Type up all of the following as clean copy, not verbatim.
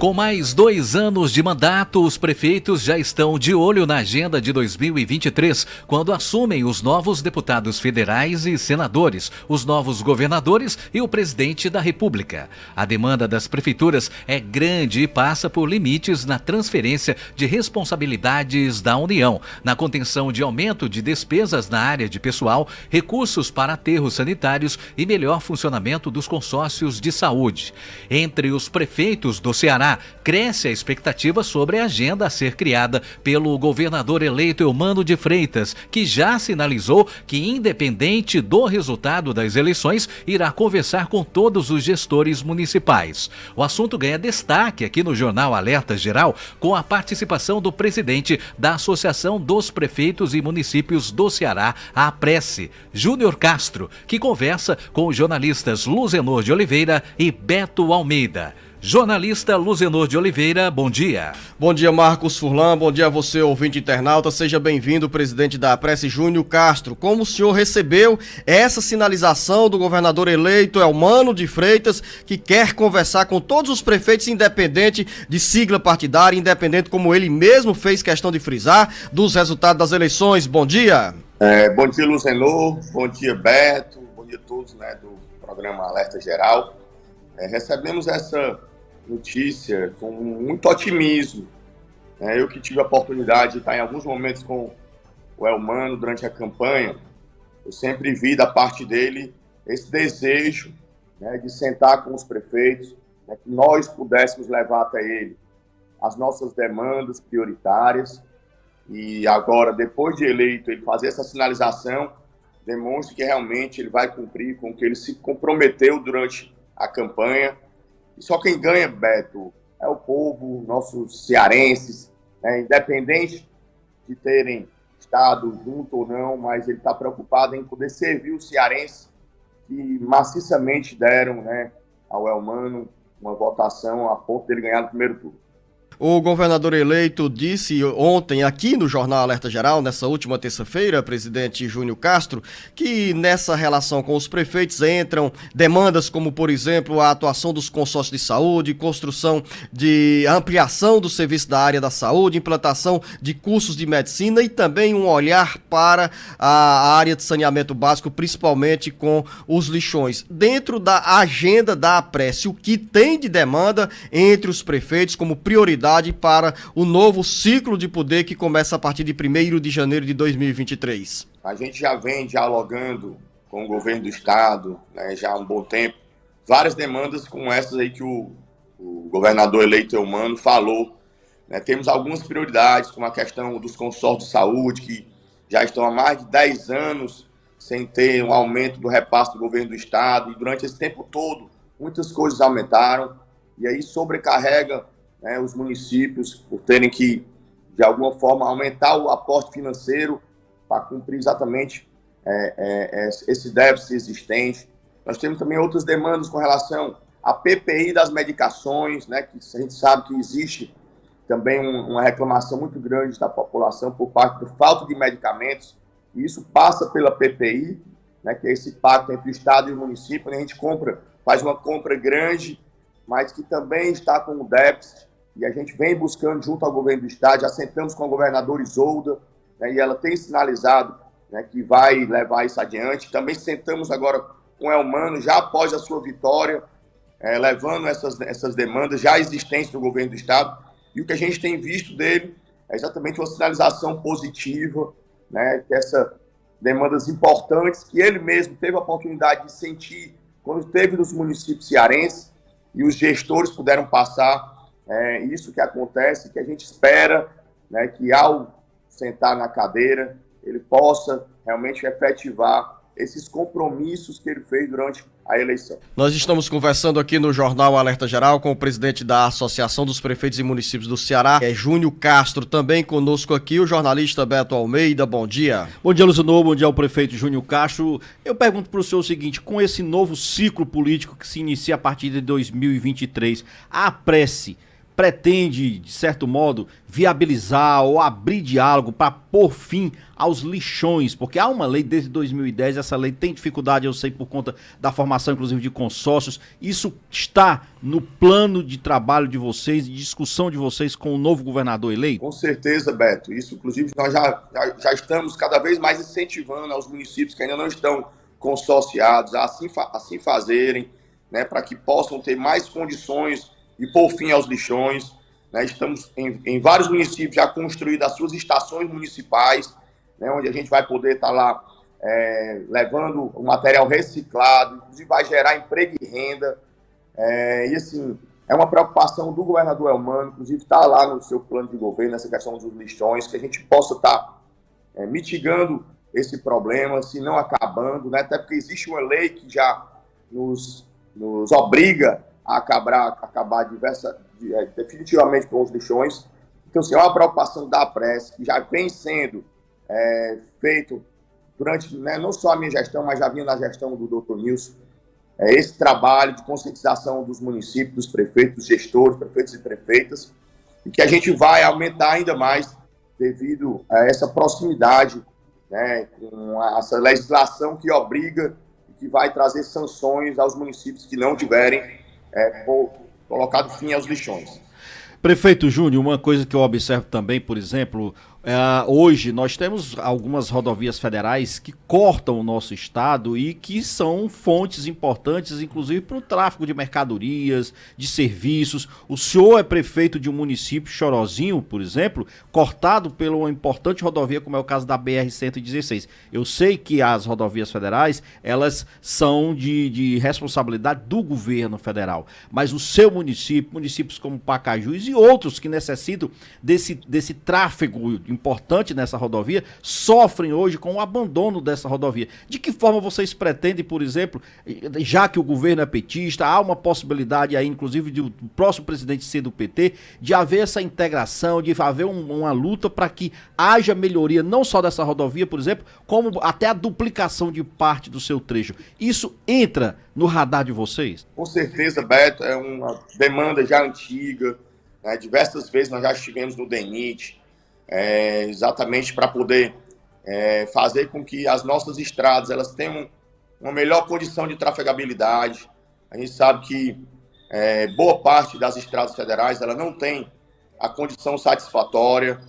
Com mais 2 anos de mandato, os prefeitos já estão de olho na agenda de 2023, quando assumem os novos deputados federais e senadores, os novos governadores e o presidente da República. A demanda das prefeituras é grande e passa por limites na transferência de responsabilidades da União, na contenção de aumento de despesas na área de pessoal, recursos para aterros sanitários e melhor funcionamento dos consórcios de saúde. Entre os prefeitos do Ceará, cresce a expectativa sobre a agenda a ser criada pelo governador eleito Eumano de Freitas, que já sinalizou que, independente do resultado das eleições, irá conversar com todos os gestores municipais. O assunto ganha destaque aqui no Jornal Alerta Geral, com a participação do presidente da Associação dos Prefeitos e Municípios do Ceará, a APRESSE, Júnior Castro, que conversa com os jornalistas Luzenor de Oliveira e Beto Almeida. Jornalista Luzenor de Oliveira, bom dia. Bom dia, Marcos Furlan, bom dia a você, ouvinte internauta, seja bem-vindo, presidente da APRESSE, Júnior Castro. Como o senhor recebeu essa sinalização do governador eleito Eumano de Freitas, que quer conversar com todos os prefeitos, independente de sigla partidária, independente, como ele mesmo fez questão de frisar, dos resultados das eleições? Bom dia. Bom dia, Luzenor, bom dia, Beto, bom dia a todos, do programa Alerta Geral. Recebemos essa notícia com muito otimismo. Eu que tive a oportunidade de estar em alguns momentos com o Eumano durante a campanha, eu sempre vi da parte dele esse desejo de sentar com os prefeitos, que nós pudéssemos levar até ele as nossas demandas prioritárias. E agora, depois de eleito, ele fazer essa sinalização demonstra que realmente ele vai cumprir com o que ele se comprometeu durante a campanha. E só quem ganha, Beto, é o povo, nossos cearenses, independente de terem estado junto ou não, mas ele está preocupado em poder servir os cearenses que maciçamente deram ao Eumano uma votação a ponto dele ganhar no primeiro turno. O governador eleito disse ontem aqui no Jornal Alerta Geral, nessa última terça-feira, presidente Júnior Castro, que nessa relação com os prefeitos entram demandas como, por exemplo, a atuação dos consórcios de saúde, construção de ampliação do serviço da área da saúde, implantação de cursos de medicina e também um olhar para a área de saneamento básico, principalmente com os lixões. Dentro da agenda da APRESSE, o que tem de demanda entre os prefeitos como prioridade para o novo ciclo de poder que começa a partir de 1º de janeiro de 2023? A gente já vem dialogando com o governo do estado, já há um bom tempo, várias demandas como essas aí que o governador eleito Eumano falou. Temos algumas prioridades, como a questão dos consórcios de saúde, que já estão há mais de 10 anos sem ter um aumento do repasse do governo do estado, e durante esse tempo todo muitas coisas aumentaram, e aí sobrecarrega os municípios por terem que, de alguma forma, aumentar o aporte financeiro para cumprir exatamente esse déficit existente. Nós temos também outras demandas com relação à PPI das medicações, que a gente sabe que existe também uma reclamação muito grande da população por parte da falta de medicamentos, e isso passa pela PPI, que é esse pacto entre o Estado e o município, onde a gente faz uma compra grande, mas que também está com o déficit. E a gente vem buscando junto ao governo do estado, já sentamos com a governadora Isolda, e ela tem sinalizado que vai levar isso adiante. Também sentamos agora com o Eumano, já após a sua vitória, levando essas demandas já existentes do governo do estado. E o que a gente tem visto dele é exatamente uma sinalização positiva, que essas demandas importantes que ele mesmo teve a oportunidade de sentir quando esteve nos municípios cearenses e os gestores puderam passar. Isso que acontece, que a gente espera, que ao sentar na cadeira, ele possa realmente efetivar esses compromissos que ele fez durante a eleição. Nós estamos conversando aqui no Jornal Alerta Geral com o presidente da Associação dos Prefeitos e Municípios do Ceará, Júnior Castro. Também conosco aqui o jornalista Beto Almeida. Bom dia. Bom dia, Luzenor. Bom dia ao prefeito Júnior Castro. Eu pergunto para o senhor o seguinte: com esse novo ciclo político que se inicia a partir de 2023, a APRESSE pretende, de certo modo, viabilizar ou abrir diálogo para pôr fim aos lixões? Porque há uma lei desde 2010, essa lei tem dificuldade, eu sei, por conta da formação, inclusive, de consórcios. Isso está no plano de trabalho de vocês, de discussão de vocês com o novo governador eleito? Com certeza, Beto. Isso, inclusive, nós já estamos cada vez mais incentivando aos municípios que ainda não estão consorciados a assim fazerem, né, para que possam ter mais condições de pôr fim aos lixões. Né? Estamos em vários municípios já construídos as suas estações municipais, né, onde a gente vai poder estar lá levando o material reciclado, inclusive vai gerar emprego e renda. E assim, é uma preocupação do governador Elmano, inclusive está lá no seu plano de governo, essa questão dos lixões, que a gente possa estar mitigando esse problema, se não acabando, né? Até porque existe uma lei que já nos obriga a acabar definitivamente com os lixões. Então, assim, é uma preocupação da prece, que já vem sendo feito durante, né, não só a minha gestão, mas já vinha na gestão do Dr. Nilson, esse trabalho de conscientização dos municípios, dos prefeitos, dos gestores, prefeitos e prefeitas, e que a gente vai aumentar ainda mais devido a essa proximidade, né, com essa legislação que obriga e que vai trazer sanções aos municípios que não tiverem colocado fim aos lixões. Prefeito Júnior, uma coisa que eu observo também, por exemplo, hoje nós temos algumas rodovias federais que cortam o nosso estado e que são fontes importantes, inclusive para o tráfego de mercadorias, de serviços. O senhor é prefeito de um município, Chorozinho, por exemplo, cortado pela uma importante rodovia, como é o caso da BR-116. Eu sei que as rodovias federais, elas são de responsabilidade do governo federal, mas o seu município, municípios como Pacajus e outros que necessitam desse tráfego importante nessa rodovia, sofrem hoje com o abandono dessa rodovia. De que forma vocês pretendem, por exemplo, já que o governo é petista, há uma possibilidade aí, inclusive, do próximo presidente ser do PT, de haver essa integração, de haver uma luta para que haja melhoria não só dessa rodovia, por exemplo, como até a duplicação de parte do seu trecho. Isso entra no radar de vocês? Com certeza, Beto, é uma demanda já antiga, né? Diversas vezes nós já estivemos no DENIT, exatamente para poder fazer com que as nossas estradas elas tenham uma melhor condição de trafegabilidade. A gente sabe que boa parte das estradas federais ela não tem a condição satisfatória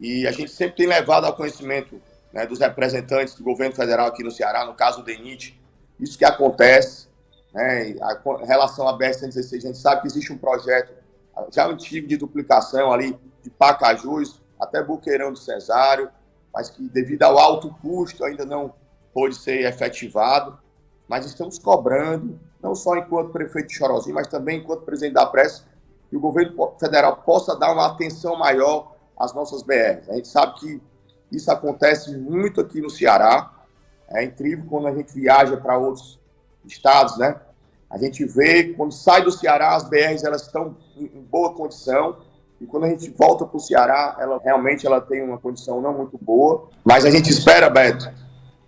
e a gente sempre tem levado ao conhecimento, né, dos representantes do governo federal aqui no Ceará, no caso do DENIT, isso que acontece, né, em relação à BR-116. A gente sabe que existe um projeto já antigo de duplicação ali de Pacajus até Boqueirão do Cesário, mas que devido ao alto custo ainda não pôde ser efetivado. Mas estamos cobrando, não só enquanto prefeito de Chorozinho, mas também enquanto presidente da Prece, que o governo federal possa dar uma atenção maior às nossas BRs. A gente sabe que isso acontece muito aqui no Ceará. É incrível quando a gente viaja para outros estados, né? A gente vê, quando sai do Ceará, as BRs elas estão em boa condição, e quando a gente volta para o Ceará, ela realmente tem uma condição não muito boa. Mas a gente espera, Beto,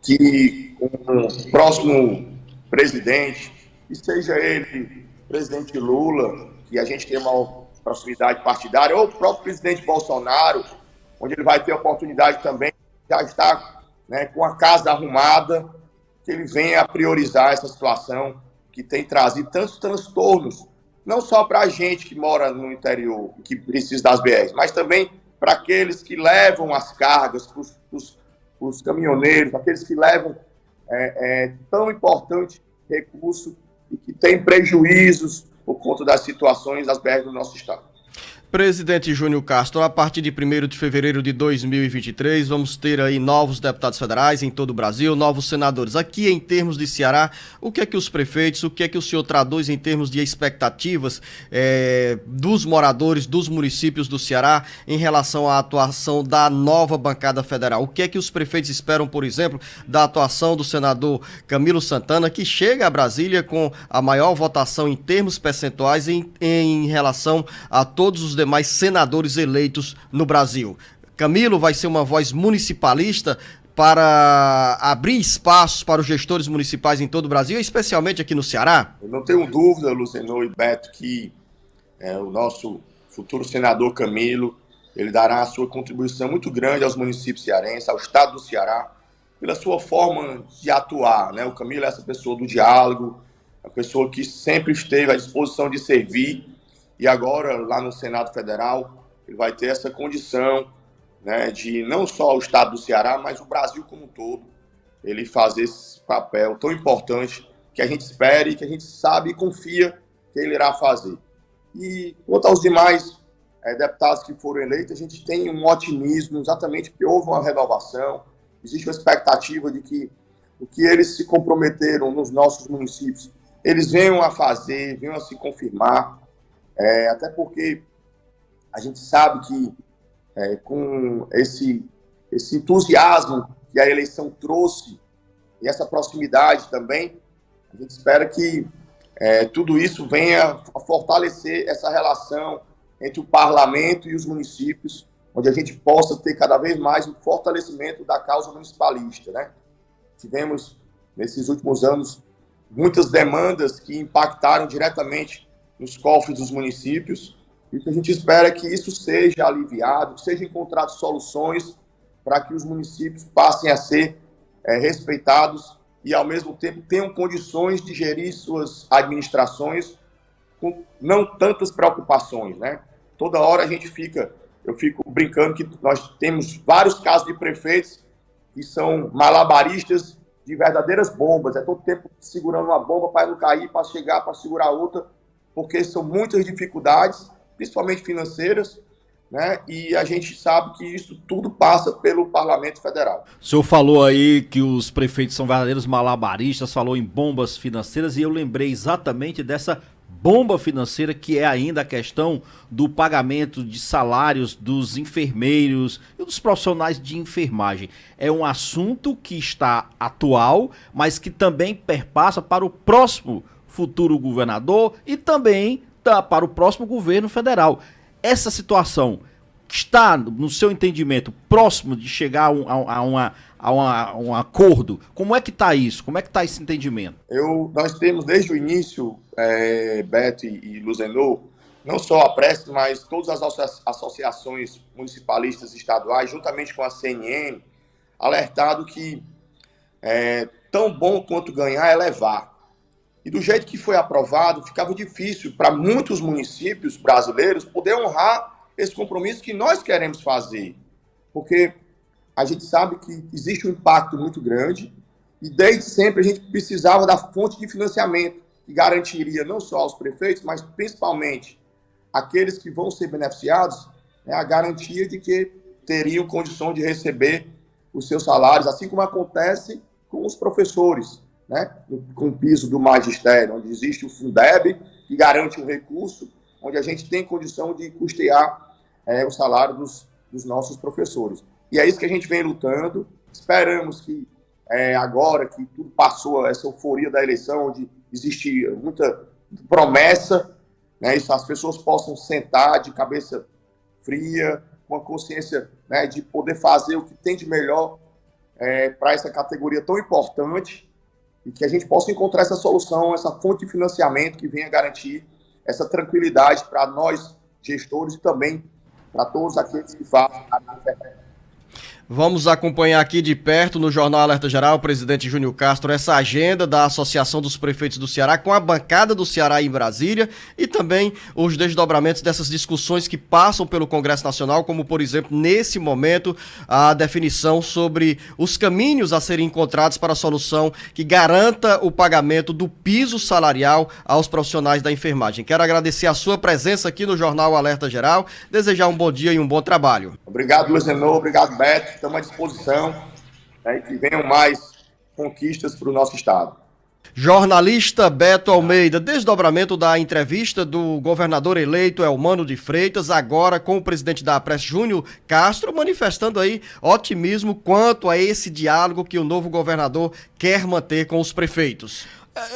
que o próximo presidente, que seja ele, presidente Lula, que a gente tenha uma proximidade partidária, ou o próprio presidente Bolsonaro, onde ele vai ter a oportunidade também, já está, né, com a casa arrumada, que ele venha a priorizar essa situação que tem trazido tantos transtornos, não só para a gente que mora no interior, que precisa das BRs, mas também para aqueles que levam as cargas, para os caminhoneiros, aqueles que levam tão importante recurso e que tem prejuízos por conta das situações das BRs do nosso estado. Presidente Júnior Castro, a partir de 1º de fevereiro de 2023, vamos ter aí novos deputados federais em todo o Brasil, novos senadores. Aqui, em termos de Ceará, o que é que os prefeitos, o que é que o senhor traduz em termos de expectativas dos moradores, dos municípios do Ceará em relação à atuação da nova bancada federal? O que é que os prefeitos esperam, por exemplo, da atuação do senador Camilo Santana, que chega a Brasília com a maior votação em termos percentuais em relação a todos os demais senadores eleitos no Brasil? Camilo vai ser uma voz municipalista para abrir espaços para os gestores municipais em todo o Brasil, especialmente aqui no Ceará? Eu não tenho dúvida, Luciano e Beto, que o nosso futuro senador Camilo, ele dará a sua contribuição muito grande aos municípios cearenses, ao estado do Ceará, pela sua forma de atuar, né? O Camilo é essa pessoa do diálogo, a pessoa que sempre esteve à disposição de servir, e agora, lá no Senado Federal, ele vai ter essa condição, né, de não só o estado do Ceará, mas o Brasil como um todo, ele fazer esse papel tão importante que a gente espera e que a gente sabe e confia que ele irá fazer. E quanto aos demais deputados que foram eleitos, a gente tem um otimismo, exatamente porque houve uma renovação, existe uma expectativa de que o que eles se comprometeram nos nossos municípios, eles venham a fazer, venham a se confirmar, até porque a gente sabe que com esse entusiasmo que a eleição trouxe, e essa proximidade também, a gente espera que tudo isso venha a fortalecer essa relação entre o parlamento e os municípios, onde a gente possa ter cada vez mais um fortalecimento da causa municipalista, né? Tivemos, nesses últimos anos, muitas demandas que impactaram diretamente nos cofres dos municípios, e o que a gente espera é que isso seja aliviado, que sejam encontradas soluções para que os municípios passem a ser respeitados e, ao mesmo tempo, tenham condições de gerir suas administrações com não tantas preocupações, né? Toda hora eu fico brincando que nós temos vários casos de prefeitos que são malabaristas de verdadeiras bombas, todo tempo segurando uma bomba para não cair, para chegar, para segurar outra, porque são muitas dificuldades, principalmente financeiras, né? E a gente sabe que isso tudo passa pelo Parlamento Federal. O senhor falou aí que os prefeitos são verdadeiros malabaristas, falou em bombas financeiras, e eu lembrei exatamente dessa bomba financeira que é ainda a questão do pagamento de salários dos enfermeiros e dos profissionais de enfermagem. É um assunto que está atual, mas que também perpassa para o próximo futuro governador e também para o próximo governo federal. Essa situação está, no seu entendimento, próximo de chegar a um acordo? Como é que está isso? Como é que está esse entendimento? Nós temos desde o início, Beto e Luzenor, não só a Prestes, mas todas as associações municipalistas estaduais, juntamente com a CNN, alertado que tão bom quanto ganhar é levar. E do jeito que foi aprovado, ficava difícil para muitos municípios brasileiros poder honrar esse compromisso que nós queremos fazer. Porque a gente sabe que existe um impacto muito grande e desde sempre a gente precisava da fonte de financiamento que garantiria não só aos prefeitos, mas principalmente aqueles que vão ser beneficiados, a garantia de que teriam condição de receber os seus salários, assim como acontece com os professores, né? Com o piso do magistério, onde existe o Fundeb, que garante um recurso, onde a gente tem condição de custear o salário dos nossos professores. E é isso que a gente vem lutando. Esperamos que agora que tudo passou, essa euforia da eleição, onde existe muita promessa, né, as pessoas possam sentar de cabeça fria, com a consciência, né, de poder fazer o que tem de melhor para essa categoria tão importante, e que a gente possa encontrar essa solução, essa fonte de financiamento que venha garantir essa tranquilidade para nós, gestores, e também para todos aqueles que fazem a internet. Vamos acompanhar aqui de perto no Jornal Alerta Geral, o presidente Júnior Castro, essa agenda da Associação dos Prefeitos do Ceará com a bancada do Ceará em Brasília e também os desdobramentos dessas discussões que passam pelo Congresso Nacional, como, por exemplo, nesse momento, a definição sobre os caminhos a serem encontrados para a solução que garanta o pagamento do piso salarial aos profissionais da enfermagem. Quero agradecer a sua presença aqui no Jornal Alerta Geral, desejar um bom dia e um bom trabalho. Obrigado, Luzenor, obrigado, Beto. Estamos à disposição, né, que venham mais conquistas para o nosso estado. Jornalista Beto Almeida, desdobramento da entrevista do governador eleito Eumano de Freitas, agora com o presidente da Prestes, Júnior Castro, manifestando aí otimismo quanto a esse diálogo que o novo governador quer manter com os prefeitos.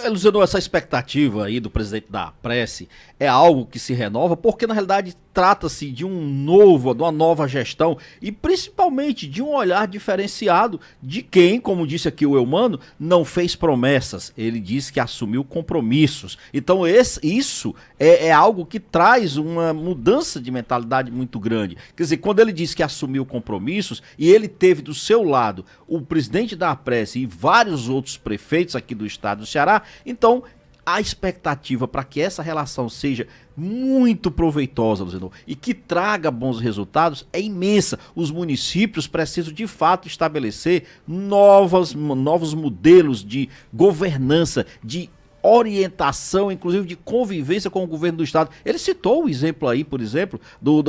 Luciano, essa expectativa aí do presidente da Prece é algo que se renova, porque na realidade trata-se de uma nova gestão e principalmente de um olhar diferenciado de quem, como disse aqui o Eumano, não fez promessas, ele disse que assumiu compromissos. Então isso é algo que traz uma mudança de mentalidade muito grande. Quer dizer, quando ele disse que assumiu compromissos e ele teve do seu lado o presidente da APRESS e vários outros prefeitos aqui do estado do Ceará, então a expectativa para que essa relação seja muito proveitosa, Luciano, e que traga bons resultados é imensa. Os municípios precisam de fato estabelecer novos modelos de governança, de orientação, inclusive de convivência com o governo do estado. Ele citou o exemplo aí, por exemplo,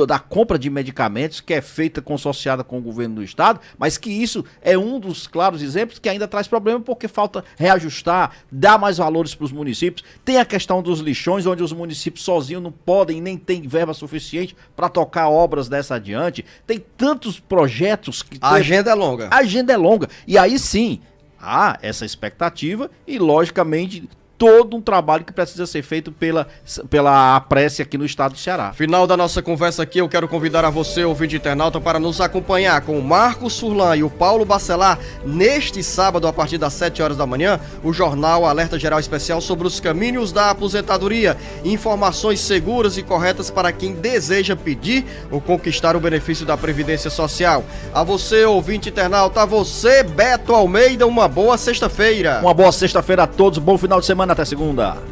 da compra de medicamentos que é feita consorciada com o governo do estado, mas que isso é um dos claros exemplos que ainda traz problema porque falta reajustar, dar mais valores para os municípios. Tem a questão dos lixões, onde os municípios sozinhos não podem nem tem verba suficiente para tocar obras dessa adiante. Tem tantos projetos que... A agenda é longa. A agenda é longa. E aí sim, há essa expectativa e, logicamente, todo um trabalho que precisa ser feito pela APRESS aqui no estado do Ceará. Final da nossa conversa aqui, eu quero convidar a você, ouvinte internauta, para nos acompanhar com o Marcos Furlan e o Paulo Bacelar neste sábado, a partir das 7 horas da manhã, o jornal Alerta Geral Especial sobre os caminhos da aposentadoria. Informações seguras e corretas para quem deseja pedir ou conquistar o benefício da Previdência Social. A você, ouvinte internauta, a você, Beto Almeida, uma boa sexta-feira. Uma boa sexta-feira a todos, bom final de semana, até segunda.